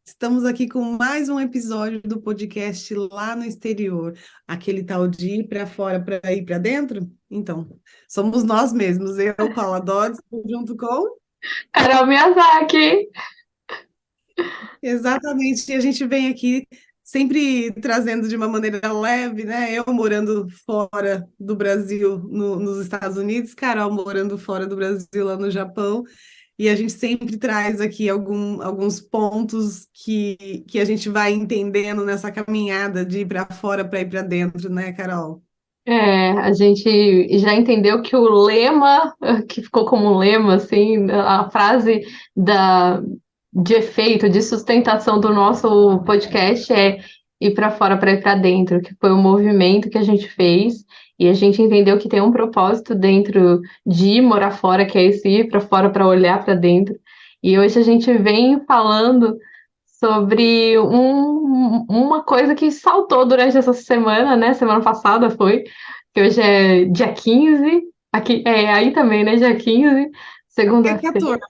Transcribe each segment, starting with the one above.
Estamos aqui com mais um episódio do podcast Lá no Exterior, aquele tal de ir para fora para ir para dentro. Então, somos nós mesmos, eu, Paula Dodds, junto com Carol Miyazaki. exatamente, e a gente vem aqui sempre trazendo de uma maneira leve, né? Eu morando fora do Brasil, nos Estados Unidos, Carol morando fora do Brasil, lá no Japão. E a gente sempre traz aqui alguns pontos que a gente vai entendendo nessa caminhada de ir para fora para ir para dentro, né, Carol? A gente já entendeu que o lema, que ficou como um lema, assim, a frase da, de efeito, de sustentação do nosso podcast é ir para fora para ir para dentro, que foi o movimento que a gente fez. E a gente entendeu que tem um propósito dentro de ir morar fora, que é esse ir para fora para olhar para dentro. E hoje a gente vem falando sobre uma coisa que saltou durante essa semana, né? Semana passada foi, que hoje é dia 15, aqui, aí também, né? Dia 15, É segunda-feira. 14.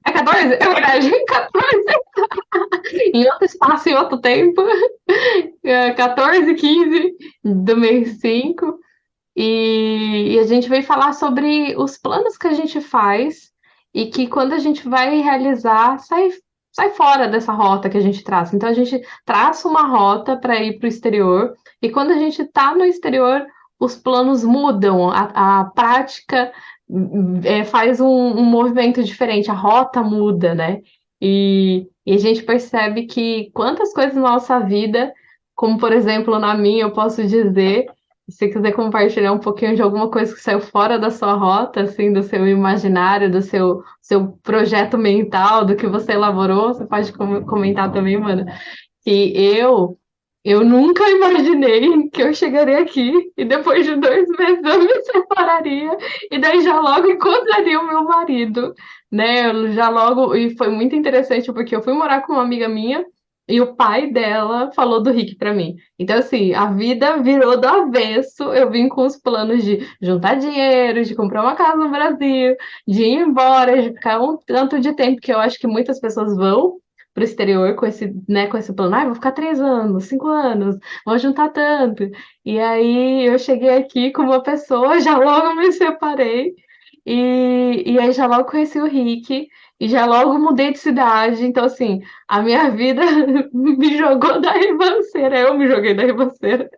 É 14? É verdade, 14, em outro espaço, em outro tempo. 14, 15 do mês 5. E a gente veio falar sobre os planos que a gente faz e que quando a gente vai realizar, sai fora dessa rota que a gente traça. Então a gente traça uma rota para ir para o exterior, e quando a gente está no exterior, os planos mudam, a prática faz um movimento diferente, a rota muda, né? E a gente percebe que quantas coisas na nossa vida, como por exemplo na minha, eu posso dizer. Se você quiser compartilhar um pouquinho de alguma coisa que saiu fora da sua rota, assim, do seu imaginário, do seu projeto mental, do que você elaborou, você pode comentar também, mano. Que eu nunca imaginei que eu chegaria aqui e depois de 2 meses eu me separaria e daí já logo encontraria o meu marido, né? Eu já logo, e foi muito interessante porque eu fui morar com uma amiga minha e o pai dela falou do Rick pra mim. Então, assim, a vida virou do avesso. Eu vim com os planos de juntar dinheiro, de comprar uma casa no Brasil, de ir embora, de ficar um tanto de tempo que eu acho que muitas pessoas vão para o exterior com esse, né, com esse plano. Vou ficar 3 anos, 5 anos, vou juntar tanto. E aí eu cheguei aqui com uma pessoa, já logo me separei. E aí já logo conheci o Rick e já logo mudei de cidade. Então, assim, a minha vida me jogou da ribanceira, eu me joguei da ribanceira.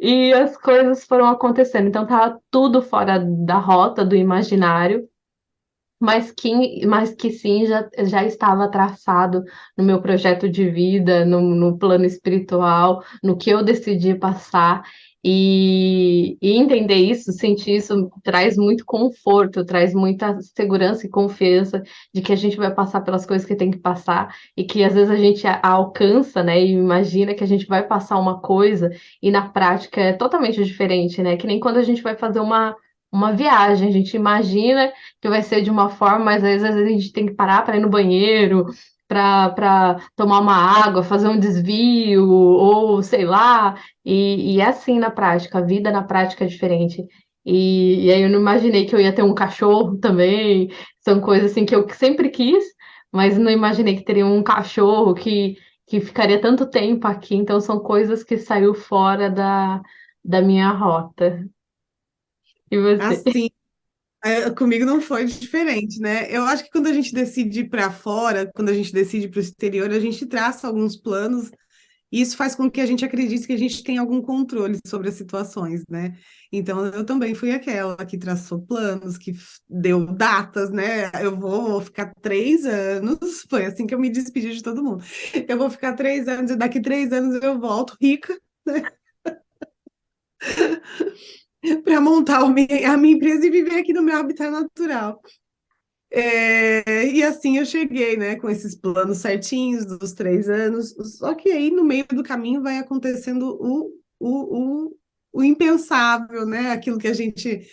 E as coisas foram acontecendo. Então, tava tudo fora da rota, do imaginário, mas que sim, já estava traçado no meu projeto de vida, no plano espiritual, no que eu decidi passar. E entender isso, sentir isso, traz muito conforto, traz muita segurança e confiança de que a gente vai passar pelas coisas que tem que passar e que às vezes a gente alcança, né, e imagina que a gente vai passar uma coisa e na prática é totalmente diferente, né? Que nem quando a gente vai fazer uma viagem, a gente imagina que vai ser de uma forma, mas às vezes a gente tem que parar para ir no banheiro, para tomar uma água, fazer um desvio, ou sei lá, e é assim na prática, a vida na prática é diferente. E aí eu não imaginei que eu ia ter um cachorro também, são coisas assim que eu sempre quis, mas não imaginei que teria um cachorro que ficaria tanto tempo aqui, então são coisas que saiu fora da minha rota. E você? Assim, comigo não foi diferente, né? Eu acho que quando a gente decide ir para fora, quando a gente decide ir para o exterior, a gente traça alguns planos. E isso faz com que a gente acredite que a gente tem algum controle sobre as situações, né? Então, eu também fui aquela que traçou planos, que deu datas, né? Eu vou ficar 3 anos, foi assim que eu me despedi de todo mundo. Eu vou ficar 3 anos e daqui 3 anos eu volto rica, né? Para montar a minha empresa e viver aqui no meu habitat natural. E assim eu cheguei, né, com esses planos certinhos dos 3 anos, só que aí no meio do caminho vai acontecendo o impensável, né? Aquilo que a gente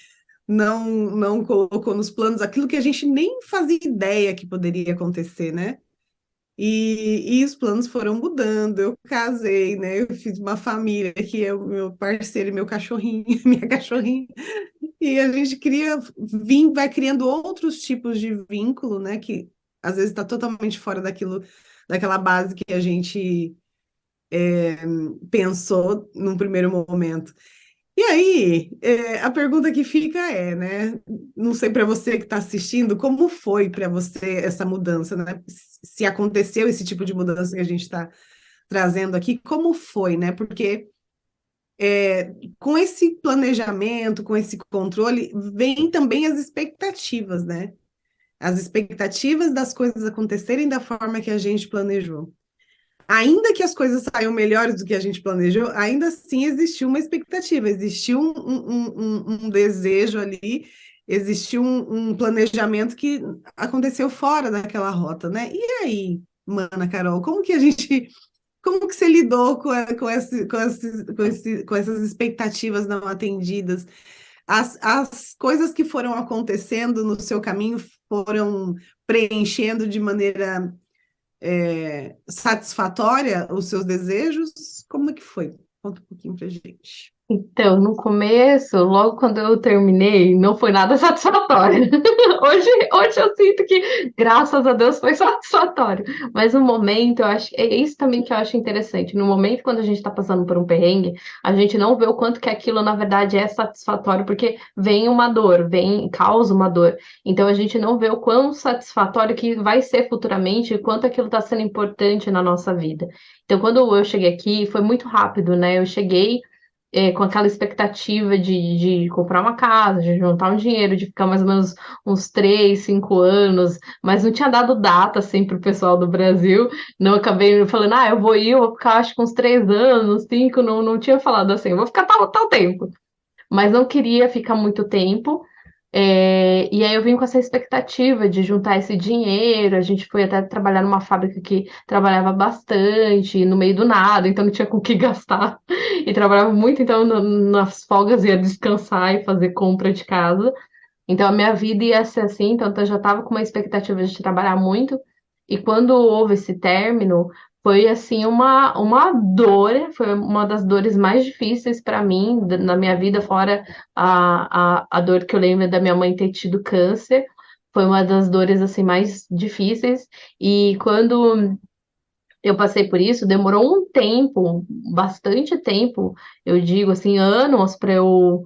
não colocou nos planos, aquilo que a gente nem fazia ideia que poderia acontecer, né? E os planos foram mudando. Eu casei, né? Eu fiz uma família que é o meu parceiro e meu cachorrinho, minha cachorrinha. E a gente vai criando outros tipos de vínculo, né? Que às vezes está totalmente fora daquela base que a gente pensou num primeiro momento. E aí, a pergunta que fica é, né? Não sei para você que está assistindo, como foi para você essa mudança, né? Se aconteceu esse tipo de mudança que a gente está trazendo aqui, como foi, né? Porque com esse planejamento, com esse controle, vem também as expectativas, né? As expectativas das coisas acontecerem da forma que a gente planejou. Ainda que as coisas saiam melhores do que a gente planejou, ainda assim existiu uma expectativa, existiu um desejo ali, existiu um planejamento que aconteceu fora daquela rota, né? E aí, mana Carol, como que você lidou com essas expectativas não atendidas? As coisas que foram acontecendo no seu caminho foram preenchendo de maneira satisfatória os seus desejos? Como é que foi? Conta um pouquinho pra gente. Então, no começo, logo quando eu terminei, não foi nada satisfatório. Hoje eu sinto que, graças a Deus, foi satisfatório. Mas no momento, eu acho, é isso também que eu acho interessante. No momento, quando a gente está passando por um perrengue, a gente não vê o quanto que aquilo, na verdade, é satisfatório, porque vem uma dor, causa uma dor. Então, a gente não vê o quão satisfatório que vai ser futuramente e quanto aquilo está sendo importante na nossa vida. Então, quando eu cheguei aqui, foi muito rápido, né? Eu cheguei com aquela expectativa de comprar uma casa, de juntar um dinheiro, de ficar mais ou menos uns 3, 5 anos, mas não tinha dado data assim para o pessoal do Brasil. Não acabei falando, eu vou ir, eu vou ficar acho que uns 3 anos, 5, não tinha falado assim, eu vou ficar tal tempo. Mas não queria ficar muito tempo. E aí eu vim com essa expectativa de juntar esse dinheiro. A gente foi até trabalhar numa fábrica que trabalhava bastante, no meio do nada, então não tinha com o que gastar. E trabalhava muito, então nas folgas ia descansar e fazer compra de casa. Então a minha vida ia ser assim, então eu já estava com uma expectativa de trabalhar muito. E quando houve esse término, foi assim uma dor, foi uma das dores mais difíceis para mim na minha vida, fora a dor que eu lembro da minha mãe ter tido câncer. Foi uma das dores assim mais difíceis. E quando eu passei por isso, demorou um tempo, bastante tempo, eu digo assim, anos para eu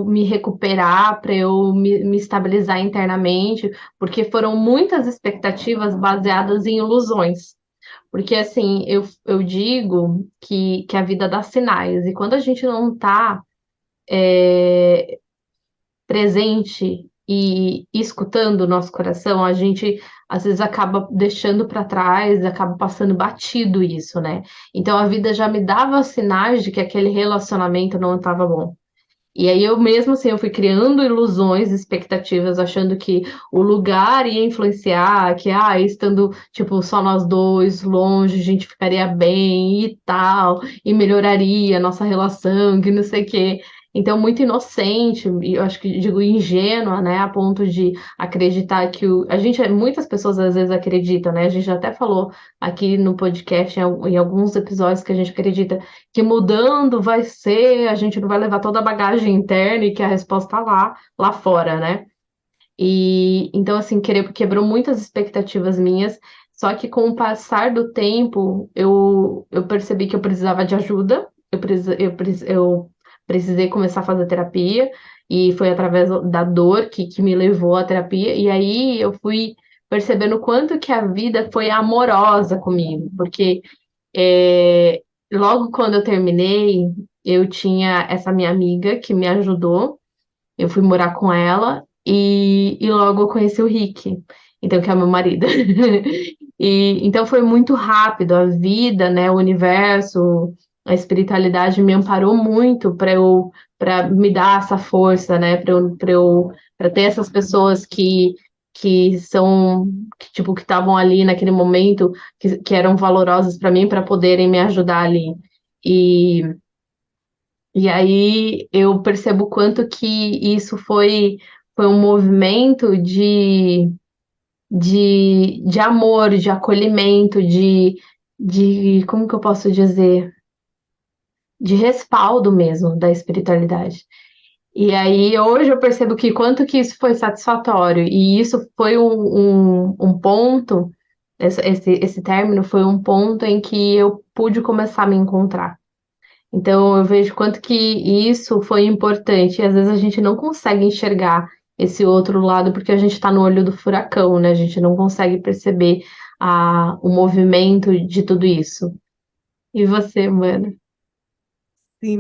me recuperar, para eu me estabilizar internamente, porque foram muitas expectativas baseadas em ilusões. Porque assim, eu digo que a vida dá sinais, e quando a gente não está presente e escutando o nosso coração, a gente às vezes acaba deixando para trás, acaba passando batido isso, né? Então a vida já me dava sinais de que aquele relacionamento não estava bom. E aí eu mesmo assim, eu fui criando ilusões, expectativas, achando que o lugar ia influenciar, que estando tipo só nós dois, longe, a gente ficaria bem e tal, e melhoraria a nossa relação, que não sei o quê. Então, muito inocente, e eu acho que digo ingênua, né, a ponto de acreditar que muitas pessoas às vezes acreditam, né? A gente já até falou aqui no podcast, em alguns episódios, que a gente acredita que mudando vai ser, a gente não vai levar toda a bagagem interna e que a resposta tá lá fora, né? E então, assim, quebrou muitas expectativas minhas, só que com o passar do tempo, eu percebi que eu precisava de ajuda, eu precisei começar a fazer terapia, e foi através da dor que me levou à terapia, e aí eu fui percebendo o quanto que a vida foi amorosa comigo, porque é, logo quando eu terminei, eu tinha essa minha amiga que me ajudou. Eu fui morar com ela e logo eu conheci o Rick, então que é meu marido. E então foi muito rápido a vida, né, o universo, a espiritualidade me amparou muito para me dar essa força, né, para ter essas pessoas que são que estavam ali naquele momento que eram valorosas para mim para poderem me ajudar ali. E e aí eu percebo o quanto que isso foi um movimento de amor, de acolhimento, como que eu posso dizer? De respaldo mesmo da espiritualidade. E aí hoje eu percebo que quanto que isso foi satisfatório, e isso foi um ponto esse término foi um ponto em que eu pude começar a me encontrar. Então, eu vejo quanto que isso foi importante. E às vezes a gente não consegue enxergar esse outro lado porque a gente está no olho do furacão, né? A gente não consegue perceber o movimento de tudo isso. E você, mano? Sim,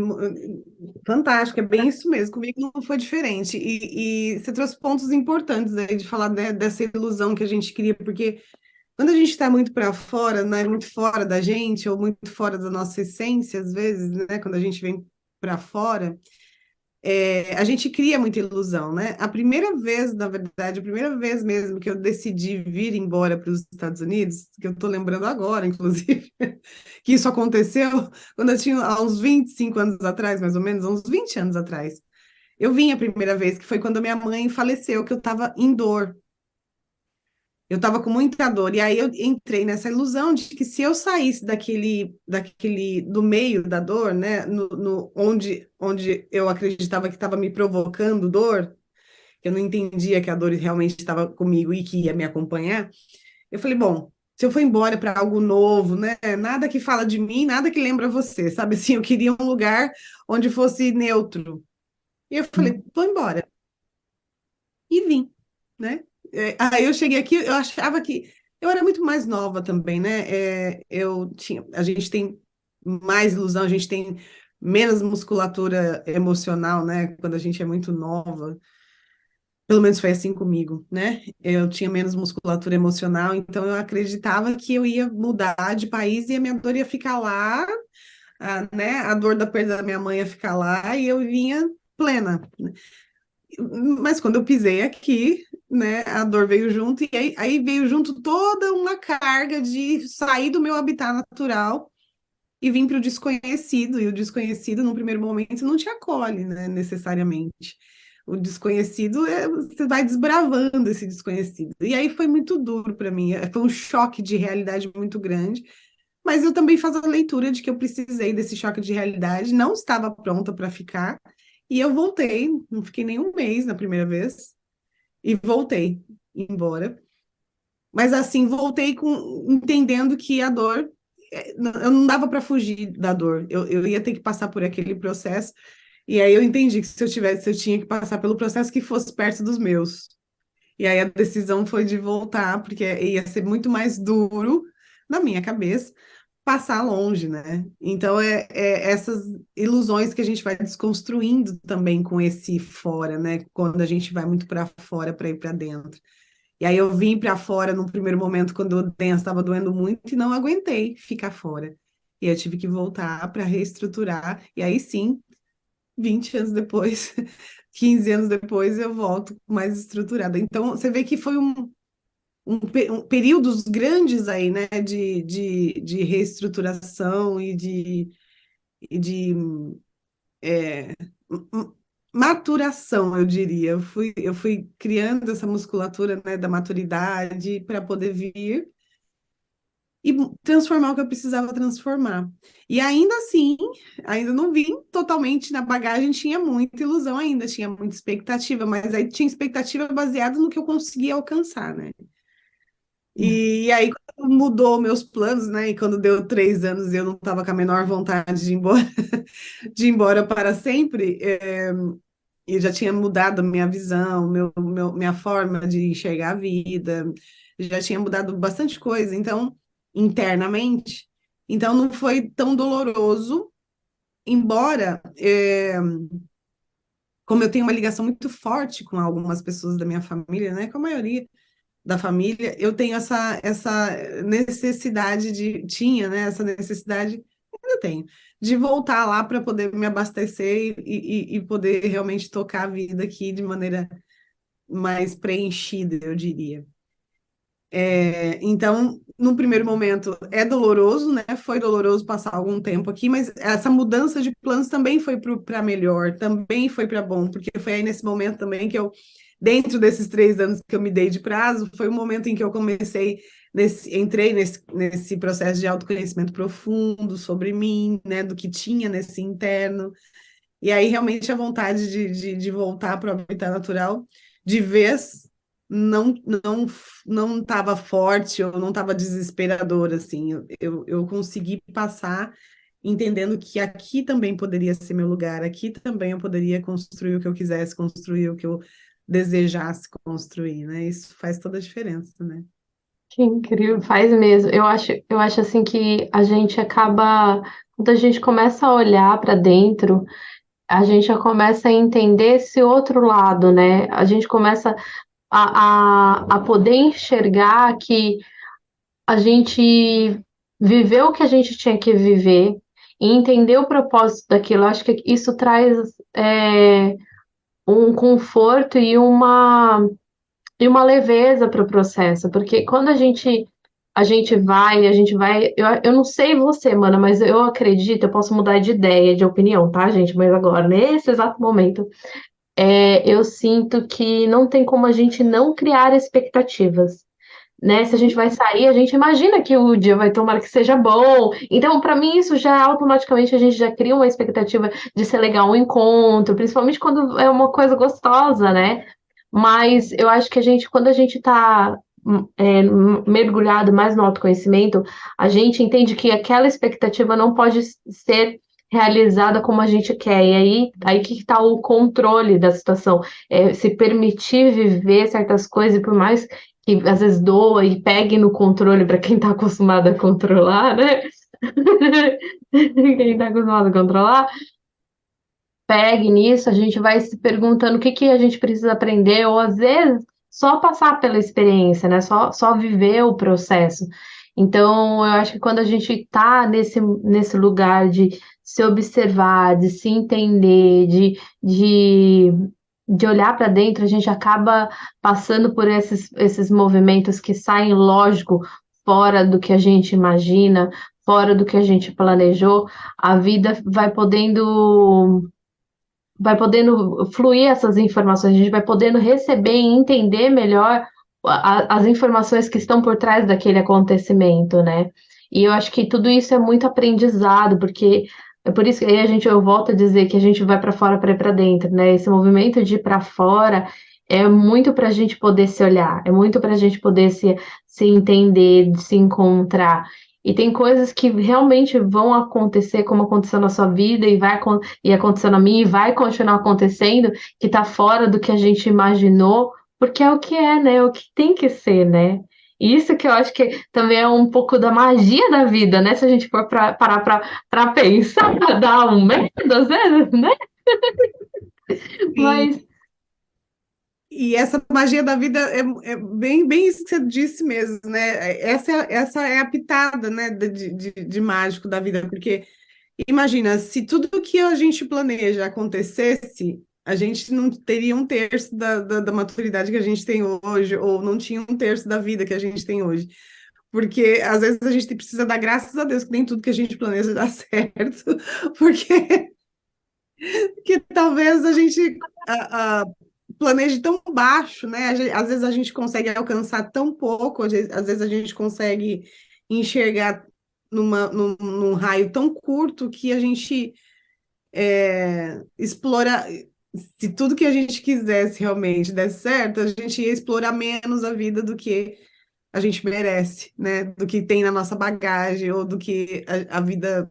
fantástico, é bem isso mesmo. Comigo não foi diferente. E você trouxe pontos importantes aí de falar dessa ilusão que a gente cria, porque quando a gente está muito para fora, né, muito fora da gente, ou muito fora da nossa essência, às vezes, né, quando a gente vem para fora, a gente cria muita ilusão, né? A primeira vez, na verdade, a primeira vez mesmo que eu decidi vir embora para os Estados Unidos, que eu estou lembrando agora, inclusive, que isso aconteceu quando eu tinha há uns 25 anos atrás, mais ou menos, uns 20 anos atrás. Eu vim a primeira vez, que foi quando a minha mãe faleceu, que eu estava em dor. Eu estava com muita dor. E aí eu entrei nessa ilusão de que se eu saísse do meio da dor, né, onde eu acreditava que estava me provocando dor, que eu não entendia que a dor realmente estava comigo e que ia me acompanhar, eu falei, bom, se eu for embora para algo novo, né, nada que fala de mim, nada que lembra você, sabe assim, eu queria um lugar onde fosse neutro. E eu falei, vou embora. E vim, né? Aí eu cheguei aqui, eu achava que eu era muito mais nova também, né? A gente tem mais ilusão, a gente tem menos musculatura emocional, né? Quando a gente é muito nova. Pelo menos foi assim comigo, né? Eu tinha menos musculatura emocional, então eu acreditava que eu ia mudar de país e a minha dor ia ficar lá, né? A dor da perda da minha mãe ia ficar lá e eu vinha plena. Mas quando eu pisei aqui, né, a dor veio junto, e aí veio junto toda uma carga de sair do meu habitat natural e vir para o desconhecido, e o desconhecido, no primeiro momento, não te acolhe, né, necessariamente. O desconhecido, você vai desbravando esse desconhecido. E aí foi muito duro para mim, foi um choque de realidade muito grande, mas eu também faço a leitura de que eu precisei desse choque de realidade, não estava pronta para ficar, e eu voltei, não fiquei nem um mês na primeira vez, e voltei embora. Mas assim, voltei com entendendo que a dor, eu não dava para fugir da dor, eu ia ter que passar por aquele processo, e aí eu entendi que se eu tinha que passar pelo processo que fosse perto dos meus. E aí a decisão foi de voltar, porque ia ser muito mais duro na minha cabeça passar longe, né? Então é essas ilusões que a gente vai desconstruindo também com esse fora, né? Quando a gente vai muito para fora para ir para dentro. E aí eu vim para fora num primeiro momento quando o dentro estava doendo muito e não aguentei ficar fora. E eu tive que voltar para reestruturar. E aí sim, 20 anos depois, 15 anos depois, eu volto mais estruturada. Então, você vê que foi períodos grandes aí, né, de reestruturação e de maturação, eu diria. Eu fui criando essa musculatura, né, da maturidade para poder vir e transformar o que eu precisava transformar. E ainda assim, ainda não vim totalmente na bagagem, tinha muita ilusão ainda, tinha muita expectativa, mas aí tinha expectativa baseada no que eu conseguia alcançar, né? E aí, quando mudou meus planos, né? E quando deu 3 anos e eu não estava com a menor vontade de ir embora, de ir embora para sempre, e já tinha mudado minha visão, minha forma de enxergar a vida, já tinha mudado bastante coisa, então, internamente. Então, não foi tão doloroso, embora, como eu tenho uma ligação muito forte com algumas pessoas da minha família, né? Com a maioria da família, eu tenho essa necessidade tinha, né? Essa necessidade, ainda tenho, de voltar lá para poder me abastecer e poder realmente tocar a vida aqui de maneira mais preenchida, eu diria. Então, no primeiro momento, é doloroso, né? Foi doloroso passar algum tempo aqui, mas essa mudança de planos também foi para melhor, também foi para bom, porque foi aí nesse momento também que eu, dentro desses 3 anos que eu me dei de prazo, foi o momento em que eu comecei, entrei nesse processo de autoconhecimento profundo sobre mim, né? Do que tinha nesse interno, e aí realmente a vontade de voltar para o habitat natural, de vez, não estava forte ou não estava desesperador, assim. Eu consegui passar entendendo que aqui também poderia ser meu lugar, aqui também eu poderia construir o que eu quisesse construir, o que eu desejasse construir, né? Isso faz toda a diferença, né? Que incrível, faz mesmo. Eu acho assim que a gente acaba, quando a gente começa a olhar para dentro, a gente já começa a entender esse outro lado, né? A gente começa a poder enxergar que a gente viveu o que a gente tinha que viver e entender o propósito daquilo. Eu acho que isso traz um conforto e uma leveza para o processo, porque quando a gente vai, eu não sei você, mana, mas eu acredito, eu posso mudar de ideia, de opinião, tá, gente? Mas agora, nesse exato momento, eu sinto que não tem como a gente não criar expectativas. Né? Se a gente vai sair, a gente imagina que o dia vai tomar que seja bom. Então, para mim, isso já automaticamente a gente já cria uma expectativa de ser legal um encontro, principalmente quando é uma coisa gostosa, né? Mas eu acho que quando a gente está mergulhado mais no autoconhecimento, a gente entende que aquela expectativa não pode ser realizada como a gente quer. E aí que está o controle da situação. Se permitir viver certas coisas, por mais que às vezes doa e pegue no controle para quem está acostumado a controlar, né? Quem está acostumado a controlar, pegue nisso, a gente vai se perguntando o que que a gente precisa aprender, ou às vezes só passar pela experiência, né? Só viver o processo. Então, eu acho que quando a gente está nesse lugar de se observar, de se entender, de olhar para dentro, a gente acaba passando por esses movimentos que saem, lógico, fora do que a gente imagina, fora do que a gente planejou, a vida vai podendo fluir essas informações, a gente vai podendo receber e entender melhor as informações que estão por trás daquele acontecimento, né? E eu acho que tudo isso é muito aprendizado, porque é por isso que aí eu volto a dizer que a gente vai para fora para ir para dentro, né? Esse movimento de ir para fora é muito para a gente poder se olhar, é muito para a gente poder se entender, se encontrar. E tem coisas que realmente vão acontecer, como aconteceu na sua vida, e aconteceu na minha, e vai continuar acontecendo, que está fora do que a gente imaginou, porque é o que é, né? É o que tem que ser, né? E isso que eu acho que também é um pouco da magia da vida, né? Se a gente for parar para pensar, dá um medo às vezes, né? E, Mas e essa magia da vida é bem isso que você disse mesmo, né? Essa é a pitada, né, de mágico da vida, porque imagina, se tudo que a gente planeja acontecesse, a gente não teria um terço da maturidade que a gente tem hoje, ou não tinha um terço da vida que a gente tem hoje. Porque às vezes a gente precisa dar graças a Deus que nem tudo que a gente planeja dá certo, porque que talvez a gente planeje tão baixo, né? Às vezes a gente consegue alcançar tão pouco, às vezes a gente consegue enxergar num raio tão curto que a gente explora. Se tudo que a gente quisesse realmente der certo, a gente ia explorar menos a vida do que a gente merece, né? Do que tem na nossa bagagem ou do que a vida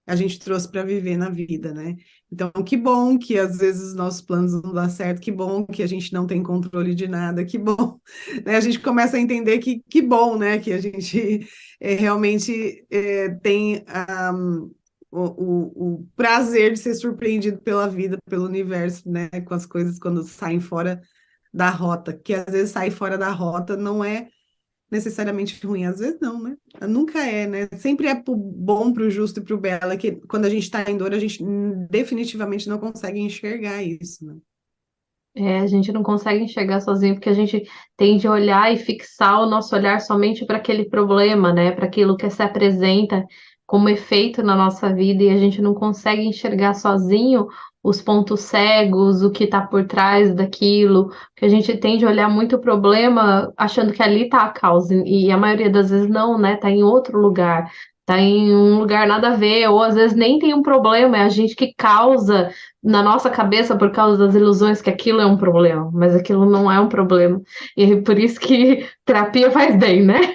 a gente trouxe para viver na vida, né? Então, que bom que às vezes os nossos planos não dão certo, que bom que a gente não tem controle de nada, que bom, né? A gente começa a entender que bom, né? Que a gente realmente tem o prazer de ser surpreendido pela vida, pelo universo, né? Com as coisas quando saem fora da rota, que às vezes sair fora da rota não é necessariamente ruim, às vezes não, né? Nunca é, né? Sempre é bom para o justo e para o belo, é que quando a gente está em dor, a gente definitivamente não consegue enxergar isso, né? a gente não consegue enxergar sozinho, porque a gente tende a olhar e fixar o nosso olhar somente para aquele problema, né? Para aquilo que se apresenta como efeito na nossa vida, e a gente não consegue enxergar sozinho os pontos cegos, o que está por trás daquilo, que a gente tende a olhar muito o problema achando que ali está a causa, e a maioria das vezes não, né? Está em outro lugar. tá em um lugar nada a ver, ou às vezes nem tem um problema, é a gente que causa na nossa cabeça por causa das ilusões que aquilo é um problema, mas aquilo não é um problema. E é por isso que terapia faz bem, né?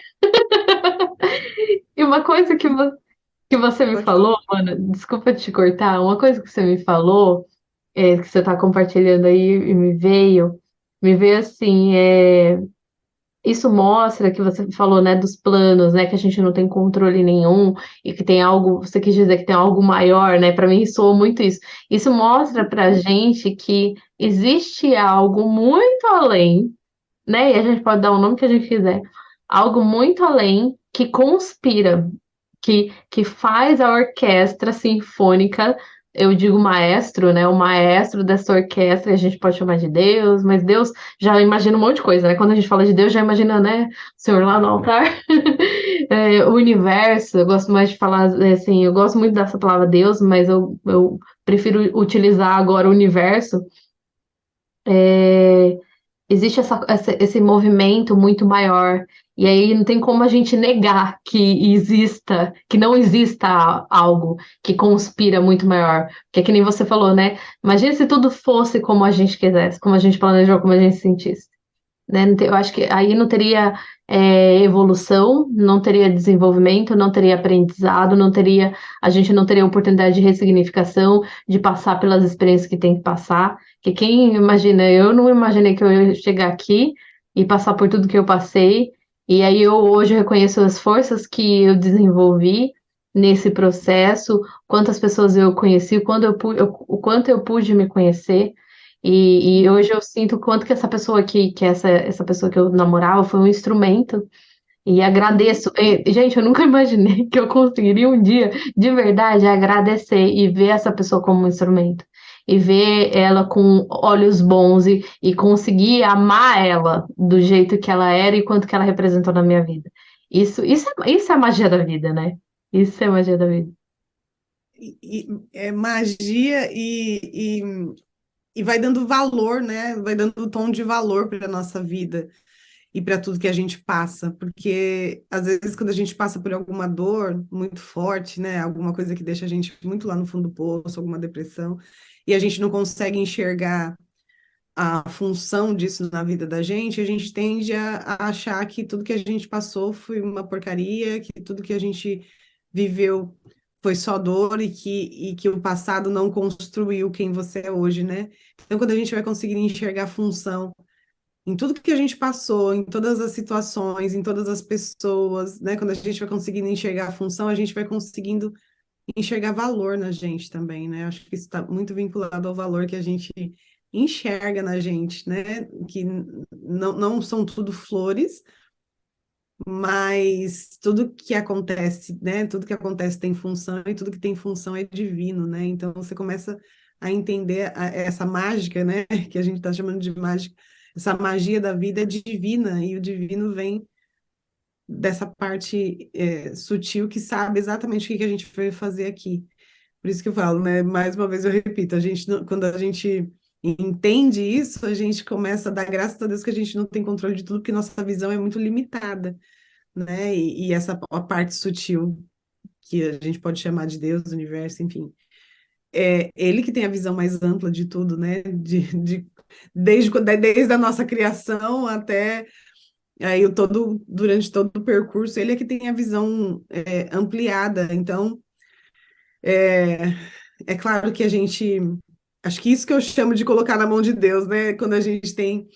E uma coisa que você me Pode falar. falou, Ana, desculpa te cortar, uma coisa que você me falou, que você está compartilhando aí e me veio assim, isso mostra que você falou, né, dos planos, né, que a gente não tem controle nenhum e que tem algo, você quis dizer que tem algo maior, né? Para mim soou muito isso. Isso mostra pra gente que existe algo muito além, né? E a gente pode dar o nome que a gente quiser, algo muito além que conspira, que faz a orquestra sinfônica, eu digo maestro, né? O maestro dessa orquestra, a gente pode chamar de Deus, mas Deus já imagina um monte de coisa, né? Quando a gente fala de Deus, já imagina, né? O Senhor lá no altar. O universo, eu gosto mais de falar, assim, eu gosto muito dessa palavra Deus, mas eu prefiro utilizar agora o universo. É, existe esse movimento muito maior, e aí não tem como a gente negar que exista, que não exista algo que conspira muito maior. Porque é que nem você falou, né? Imagina se tudo fosse como a gente quisesse, como a gente planejou, como a gente sentisse, né? Eu acho que aí não teria evolução, não teria desenvolvimento, não teria aprendizado, a gente não teria oportunidade de ressignificação, de passar pelas experiências que tem que passar. Que quem imagina, eu não imaginei que eu ia chegar aqui e passar por tudo que eu passei, e aí eu hoje reconheço as forças que eu desenvolvi nesse processo, quantas pessoas eu conheci, o quanto eu pude me conhecer. E hoje eu sinto o quanto que essa pessoa aqui, que essa pessoa que eu namorava, foi um instrumento. E Uhum. agradeço. Gente, eu nunca imaginei que eu conseguiria um dia, de verdade, agradecer e ver essa pessoa como um instrumento. E ver ela com olhos bons e conseguir amar ela do jeito que ela era e quanto que ela representou na minha vida. Isso é a magia da vida, né? Isso é a magia da vida. É magia e vai dando valor, né? Vai dando tom de valor para a nossa vida e para tudo que a gente passa, porque às vezes quando a gente passa por alguma dor muito forte, né? Alguma coisa que deixa a gente muito lá no fundo do poço, alguma depressão, e a gente não consegue enxergar a função disso na vida da gente, a gente tende a achar que tudo que a gente passou foi uma porcaria, que tudo que a gente viveu foi só dor e que o passado não construiu quem você é hoje, né? Então, quando a gente vai conseguir enxergar a função em tudo que a gente passou, em todas as situações, em todas as pessoas, né? Quando a gente vai conseguindo enxergar a função, a gente vai conseguindo enxergar valor na gente também, né? Acho que isso está muito vinculado ao valor que a gente enxerga na gente, né? Que não são tudo flores, mas tudo que acontece, né? Tudo que acontece tem função e tudo que tem função é divino, né? Então você começa a entender essa mágica, né? Que a gente está chamando de mágica, essa magia da vida é divina e o divino vem dessa parte sutil que sabe exatamente o que a gente veio fazer aqui. Por isso que eu falo, né? Mais uma vez eu repito, quando a gente entende isso, a gente começa a dar graças a Deus que a gente não tem controle de tudo, porque nossa visão é muito limitada, né? E essa a parte sutil, que a gente pode chamar de Deus, universo, enfim, é ele que tem a visão mais ampla de tudo, né? Desde a nossa criação até aí durante todo o percurso, ele é que tem a visão ampliada. Então, é, é claro que acho que isso que eu chamo de colocar na mão de Deus, né? Quando a gente tem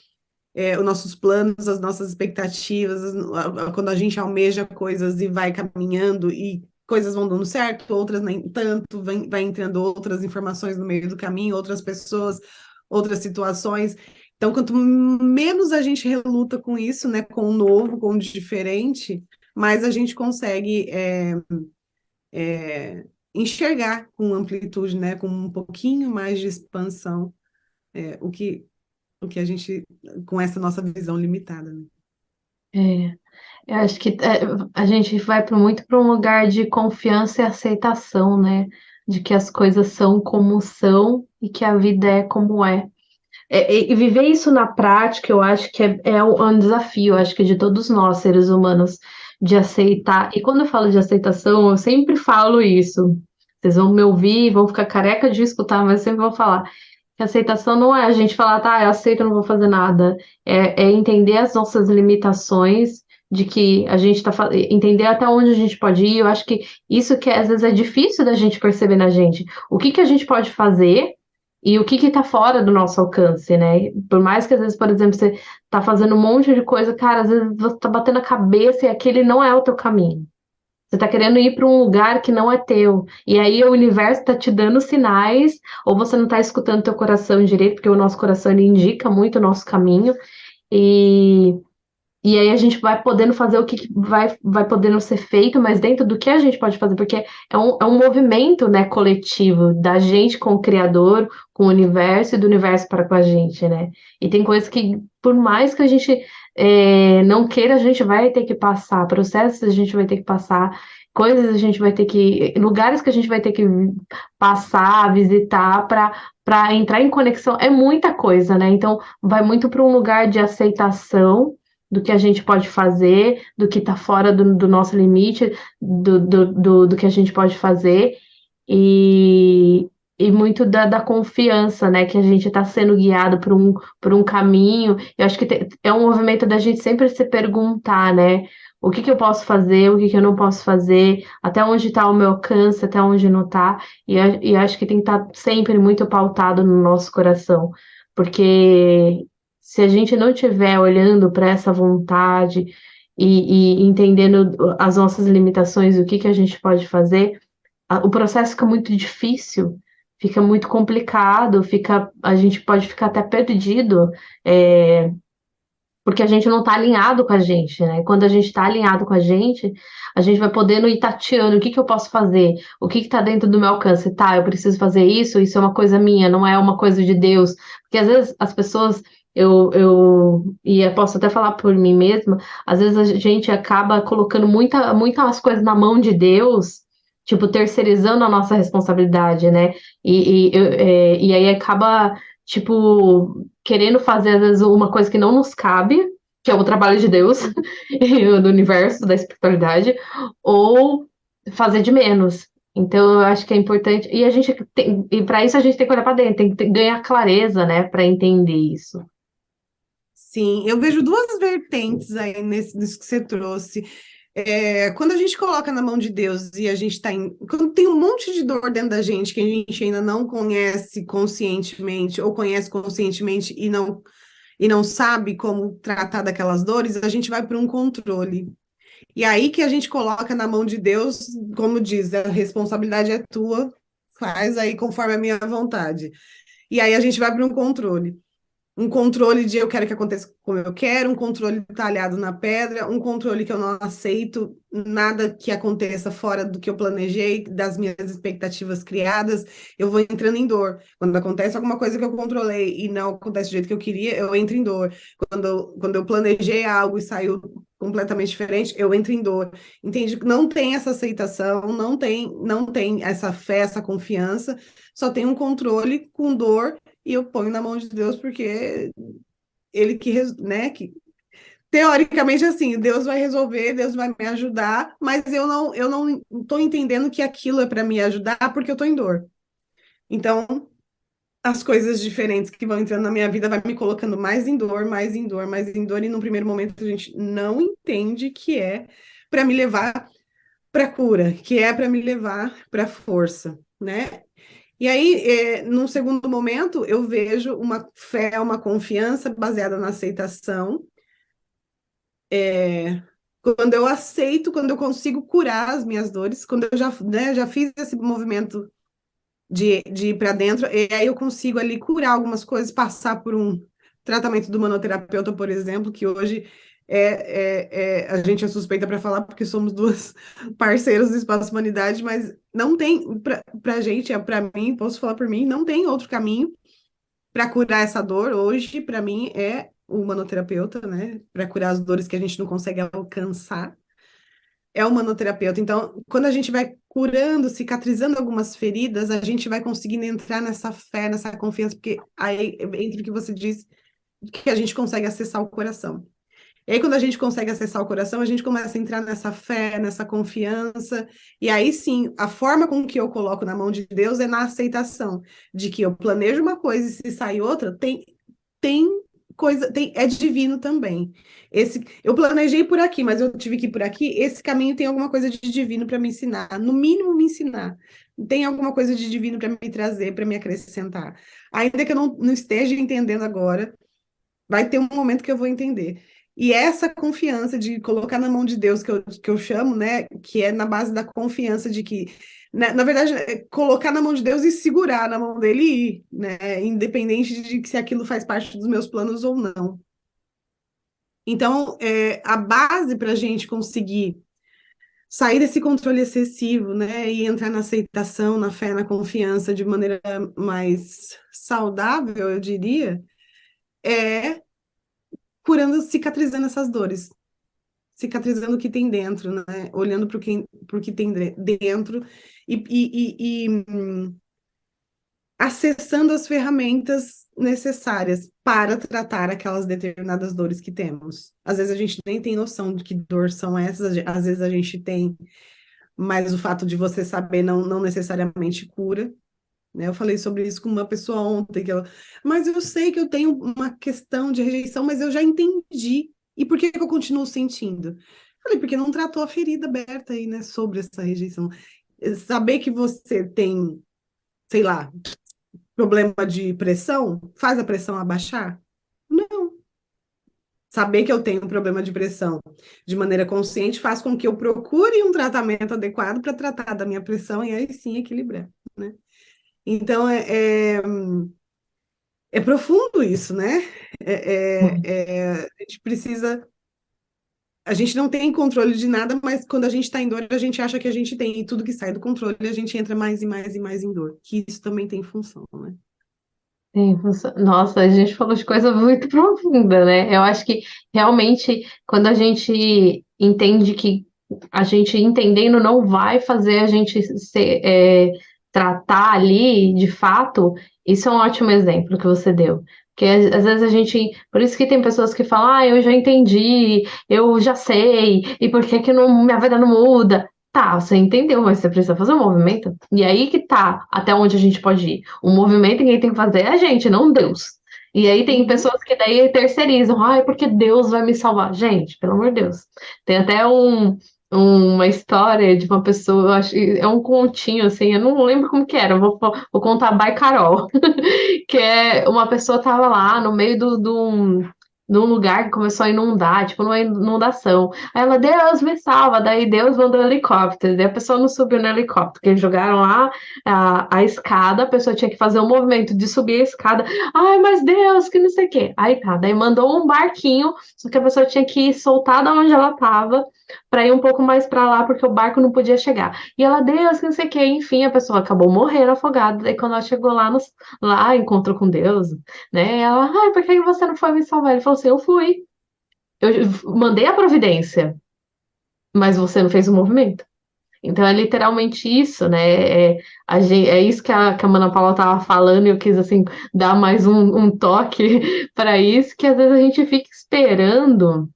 os nossos planos, as nossas expectativas, quando a gente almeja coisas e vai caminhando e coisas vão dando certo, outras nem tanto, vai entrando outras informações no meio do caminho, outras pessoas, outras situações. Então, quanto menos a gente reluta com isso, né, com o novo, com o diferente, mais a gente consegue enxergar com amplitude, né, com um pouquinho mais de expansão, é, o que, o que a gente, com essa nossa visão limitada, né? É. Eu acho que a gente vai muito para um lugar de confiança e aceitação, né? De que as coisas são como são e que a vida é como é. E viver isso na prática, eu acho que é um desafio, eu acho que de todos nós, seres humanos, de aceitar. E quando eu falo de aceitação, eu sempre falo isso. Vocês vão me ouvir, vão ficar careca de escutar, mas eu sempre vou falar. Que aceitação não é a gente falar, tá, eu aceito, eu não vou fazer nada. É entender as nossas limitações, de que a gente tá, entender até onde a gente pode ir. Eu acho que isso que às vezes é difícil da gente perceber na gente. O que que a gente pode fazer e o que que tá fora do nosso alcance, né? Por mais que às vezes, por exemplo, você tá fazendo um monte de coisa, cara, às vezes você tá batendo a cabeça e aquele não é o teu caminho. Você tá querendo ir para um lugar que não é teu. E aí o universo tá te dando sinais, ou você não tá escutando teu coração direito, porque o nosso coração ele indica muito o nosso caminho. E, e aí a gente vai podendo fazer o que vai podendo ser feito, mas dentro do que a gente pode fazer, porque é um movimento, né, coletivo, da gente com o Criador, com o universo e do universo para com a gente, né? E tem coisas que, por mais que a gente não queira, a gente vai ter que passar, processos a gente vai ter que passar, coisas a gente vai ter que, lugares que a gente vai ter que passar, visitar para entrar em conexão, é muita coisa, né? Então, vai muito para um lugar de aceitação do que a gente pode fazer, do que está fora do nosso limite, do que a gente pode fazer, e, e muito da confiança, né? Que a gente está sendo guiado por um caminho. Eu acho que é um movimento da gente sempre se perguntar, né? O que que eu posso fazer, o que que eu não posso fazer, até onde está o meu alcance, até onde não está. E acho que tem que estar sempre muito pautado no nosso coração, porque se a gente não estiver olhando para essa vontade e entendendo as nossas limitações, o que que a gente pode fazer, o processo fica muito difícil, fica muito complicado, a gente pode ficar até perdido, é, porque a gente não está alinhado com a gente, né? Quando a gente está alinhado com a gente vai podendo ir tateando o que que eu posso fazer, o que que está dentro do meu alcance, tá? Eu preciso fazer isso é uma coisa minha, não é uma coisa de Deus. Porque às vezes as pessoas, e eu posso até falar por mim mesma, às vezes a gente acaba colocando muitas coisas na mão de Deus. Tipo, terceirizando a nossa responsabilidade, né? E aí acaba, tipo, querendo fazer, às vezes, uma coisa que não nos cabe, que é o trabalho de Deus, do universo, da espiritualidade, ou fazer de menos. Então, eu acho que é importante. E para isso a gente tem que olhar para dentro, tem que ganhar clareza, né, para entender isso. Sim, eu vejo duas vertentes aí nisso que você trouxe. Quando a gente coloca na mão de Deus e a gente está quando tem um monte de dor dentro da gente que a gente ainda não conhece conscientemente, ou conhece conscientemente e não sabe como tratar daquelas dores, a gente vai para um controle. E aí que a gente coloca na mão de Deus, como diz, a responsabilidade é tua, faz aí conforme a minha vontade. E aí a gente vai para um controle. Um controle de eu quero que aconteça como eu quero, um controle talhado na pedra, um controle que eu não aceito nada que aconteça fora do que eu planejei, das minhas expectativas criadas, eu vou entrando em dor. Quando acontece alguma coisa que eu controlei e não acontece do jeito que eu queria, eu entro em dor. Quando eu planejei algo e saiu completamente diferente, eu entro em dor. Entende? Não tem essa aceitação, não tem essa fé, essa confiança, só tem um controle com dor e eu ponho na mão de Deus porque ele né, que teoricamente assim, Deus vai resolver, Deus vai me ajudar, mas eu não estou entendendo que aquilo é para me ajudar porque eu estou em dor. Então, as coisas diferentes que vão entrando na minha vida vai me colocando mais em dor, mais em dor, mais em dor, e no primeiro momento a gente não entende que é para me levar para cura, que é para me levar para força, né? E aí, num segundo momento, eu vejo uma fé, uma confiança baseada na aceitação. Quando eu aceito, quando eu consigo curar as minhas dores, quando eu já, né, já fiz esse movimento de ir para dentro, e aí eu consigo ali curar algumas coisas, passar por um tratamento do manoterapeuta, por exemplo, que hoje a gente é suspeita para falar porque somos duas parceiras do Espaço Humanidade, mas não tem, para a gente, para mim, posso falar por mim, não tem outro caminho para curar essa dor. Hoje, para mim, é o manoterapeuta, né? Para curar as dores que a gente não consegue alcançar é o manoterapeuta. Então, quando a gente vai curando, cicatrizando algumas feridas, a gente vai conseguindo entrar nessa fé, nessa confiança, porque aí, entre o que você disse, que a gente consegue acessar o coração. E aí, quando a gente consegue acessar o coração, a gente começa a entrar nessa fé, nessa confiança. E aí sim, a forma com que eu coloco na mão de Deus é na aceitação de que eu planejo uma coisa e se sai outra, tem coisa, é divino também. Eu planejei por aqui, mas eu tive que ir por aqui. Esse caminho tem alguma coisa de divino para me ensinar, no mínimo me ensinar. Tem alguma coisa de divino para me trazer, para me acrescentar. Ainda que eu não esteja entendendo agora, vai ter um momento que eu vou entender. E essa confiança de colocar na mão de Deus, que eu chamo, né, que é na base da confiança de que, na verdade, é colocar na mão de Deus e segurar na mão dele e ir, né, independente de se aquilo faz parte dos meus planos ou não. Então, a base para a gente conseguir sair desse controle excessivo, né, e entrar na aceitação, na fé, na confiança de maneira mais saudável, eu diria, é curando, cicatrizando essas dores, cicatrizando o que tem dentro, né? Olhando para o que tem dentro e acessando as ferramentas necessárias para tratar aquelas determinadas dores que temos. Às vezes a gente nem tem noção de que dor são essas, às vezes a gente tem, mas o fato de você saber não necessariamente cura. Né? Eu falei sobre isso com uma pessoa ontem, mas eu sei que eu tenho uma questão de rejeição, mas eu já entendi. E por que que eu continuo sentindo? Falei, porque não tratou a ferida aberta aí, né, sobre essa rejeição. Saber que você tem, sei lá, problema de pressão, faz a pressão abaixar? Não. Saber que eu tenho um problema de pressão de maneira consciente faz com que eu procure um tratamento adequado para tratar da minha pressão e aí sim equilibrar, né? Então, é profundo isso, né? A gente precisa. A gente não tem controle de nada, mas quando a gente está em dor, a gente acha que a gente tem. E tudo que sai do controle, a gente entra mais e mais e mais em dor. Que isso também tem função, né? Sim, nossa, a gente falou de coisa muito profunda, né? Eu acho que realmente quando a gente entende que a gente entendendo não vai fazer a gente tratar ali de fato, isso é um ótimo exemplo que você deu. Porque às vezes a gente. Por isso que tem pessoas que falam, ah, eu já entendi, eu já sei, e por que que não, minha vida não muda? Tá, você entendeu, mas você precisa fazer um movimento. E aí que tá até onde a gente pode ir. O movimento que quem tem que fazer é a gente, não Deus. E aí tem Uhum. pessoas que daí terceirizam, ai, porque Deus vai me salvar. Gente, pelo amor de Deus. Tem até uma história de uma pessoa, eu acho, é um continho, assim, eu não lembro como que era, vou contar by Carol. Que é uma pessoa tava lá no meio de um lugar que começou a inundar, tipo, numa inundação. Aí ela, Deus me salva. Daí Deus mandou helicóptero. Daí a pessoa não subiu no helicóptero, porque eles jogaram lá a escada, a pessoa tinha que fazer um movimento de subir a escada. Ai, mas Deus, que não sei o quê. Aí tá, daí mandou um barquinho, só que a pessoa tinha que ir soltar da onde ela tava para ir um pouco mais para lá, porque o barco não podia chegar. E ela, Deus, que não sei o quê. Enfim, a pessoa acabou morrendo afogada. Daí quando ela chegou lá, encontrou com Deus, né? Ela, ai, por que você não foi me salvar? Ele falou assim, eu fui. Eu mandei a providência, mas você não fez o movimento. Então é literalmente isso, né? É isso que a Mana Paula estava falando e eu quis assim dar mais um toque para isso, que às vezes a gente fica esperando,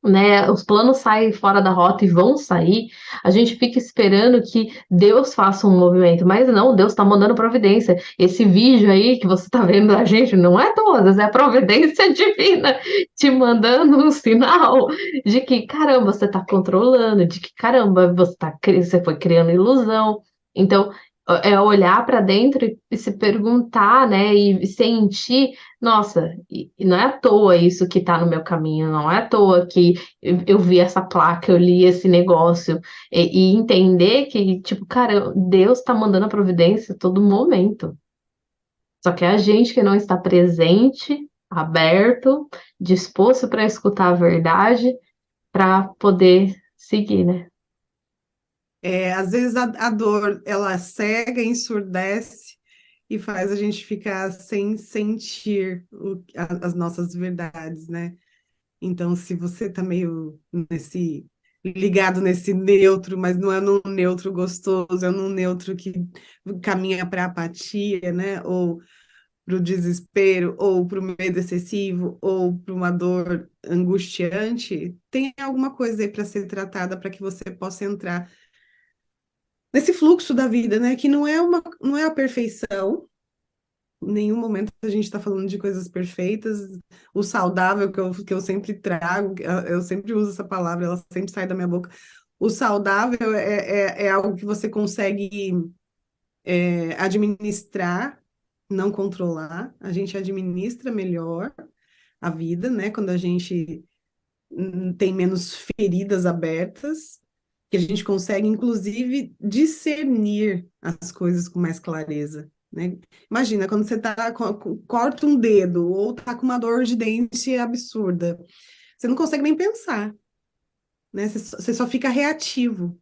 né? Os planos saem fora da rota e vão sair, a gente fica esperando que Deus faça um movimento, mas não, Deus está mandando providência. Esse vídeo aí que você está vendo da gente não é todas, é a providência divina te mandando um sinal de que, caramba, você está controlando, de que, caramba, você foi criando ilusão. Então, é olhar para dentro e se perguntar, né, e sentir, nossa, e não é à toa isso que está no meu caminho, não é à toa que eu vi essa placa, eu li esse negócio, e entender que, tipo, cara, Deus está mandando a providência a todo momento. Só que é a gente que não está presente, aberto, disposto para escutar a verdade, para poder seguir, né? Às vezes a dor, ela cega, ensurdece e faz a gente ficar sem sentir as nossas verdades, né? Então, se você tá meio ligado nesse neutro, mas não é num neutro gostoso, é num neutro que caminha para apatia, né? Ou o desespero, ou para o medo excessivo, ou para uma dor angustiante, tem alguma coisa aí para ser tratada para que você possa entrar nesse fluxo da vida, né? Que não é a perfeição. Em nenhum momento a gente está falando de coisas perfeitas. O saudável que eu sempre trago, eu sempre uso essa palavra, ela sempre sai da minha boca. O saudável é algo que você consegue administrar, não controlar. A gente administra melhor a vida, né? Quando a gente tem menos feridas abertas, que a gente consegue, inclusive, discernir as coisas com mais clareza, né? Imagina, quando você corta um dedo ou tá com uma dor de dente absurda, você não consegue nem pensar, né? Você só fica reativo.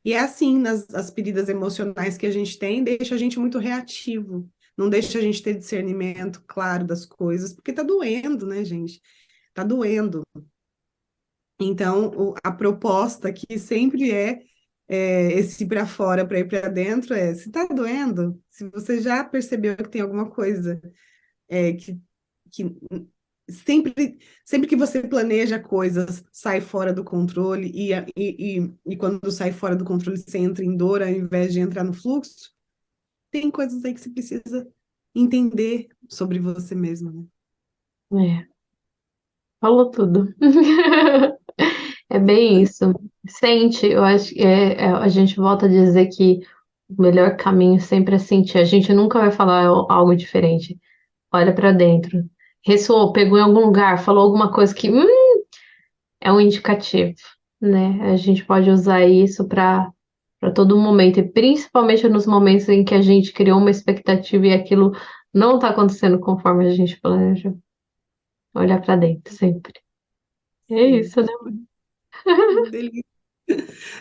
E é assim, as feridas emocionais que a gente tem, deixa a gente muito reativo. Não deixa a gente ter discernimento claro das coisas, porque tá doendo, né, gente? Tá doendo. Então, a proposta aqui sempre esse para fora para ir para dentro se está doendo, se você já percebeu que tem alguma coisa que sempre que você planeja coisas, sai fora do controle e quando sai fora do controle você entra em dor ao invés de entrar no fluxo, tem coisas aí que você precisa entender sobre você mesmo, né? É, falou tudo. É bem isso. Sente, eu acho que a gente volta a dizer que o melhor caminho sempre é sentir. A gente nunca vai falar algo diferente. Olha pra dentro. Ressoou, pegou em algum lugar, falou alguma coisa que é um indicativo, né? A gente pode usar isso para todo momento, e principalmente nos momentos em que a gente criou uma expectativa e aquilo não está acontecendo conforme a gente planeja. Olhar pra dentro sempre. É Sim. isso, né? Delícia,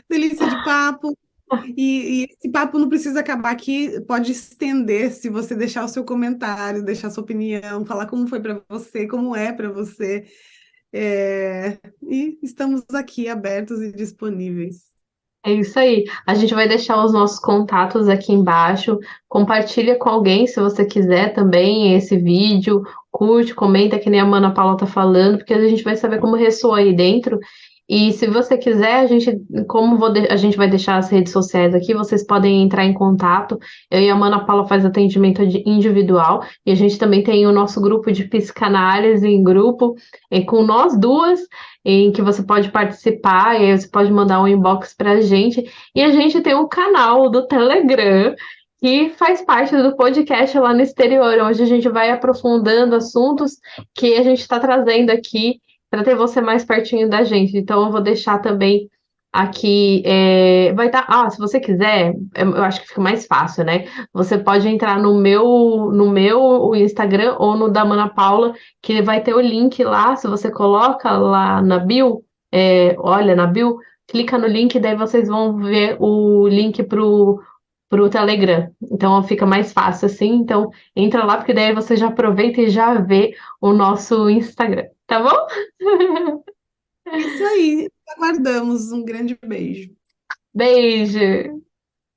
delícia de papo. E esse papo não precisa acabar aqui, pode estender se você deixar o seu comentário, deixar a sua opinião, falar como foi para você, como é para você. E estamos aqui abertos e disponíveis. É isso aí. A gente vai deixar os nossos contatos aqui embaixo. Compartilha com alguém se você quiser também esse vídeo. Curte, comenta que nem a Mana Paula tá falando, porque a gente vai saber como ressoa aí dentro. E se você quiser, a gente vai deixar as redes sociais aqui, vocês podem entrar em contato. Eu e a Mana Paula faz atendimento individual e a gente também tem o nosso grupo de psicanálise em grupo, com nós duas em que você pode participar, e aí você pode mandar um inbox para a gente. E a gente tem um canal do Telegram que faz parte do podcast lá no exterior, onde a gente vai aprofundando assuntos que a gente está trazendo aqui para ter você mais pertinho da gente. Então eu vou deixar também aqui, vai estar, se você quiser, eu acho que fica mais fácil, né? Você pode entrar no meu Instagram ou no da Mana Paula, que vai ter o link lá. Se você coloca lá na bio, olha na bio, clica no link, daí vocês vão ver o link pro Telegram. Então fica mais fácil assim. Então entra lá, porque daí você já aproveita e já vê o nosso Instagram, tá bom? Isso aí, aguardamos. Um grande beijo. Beijo!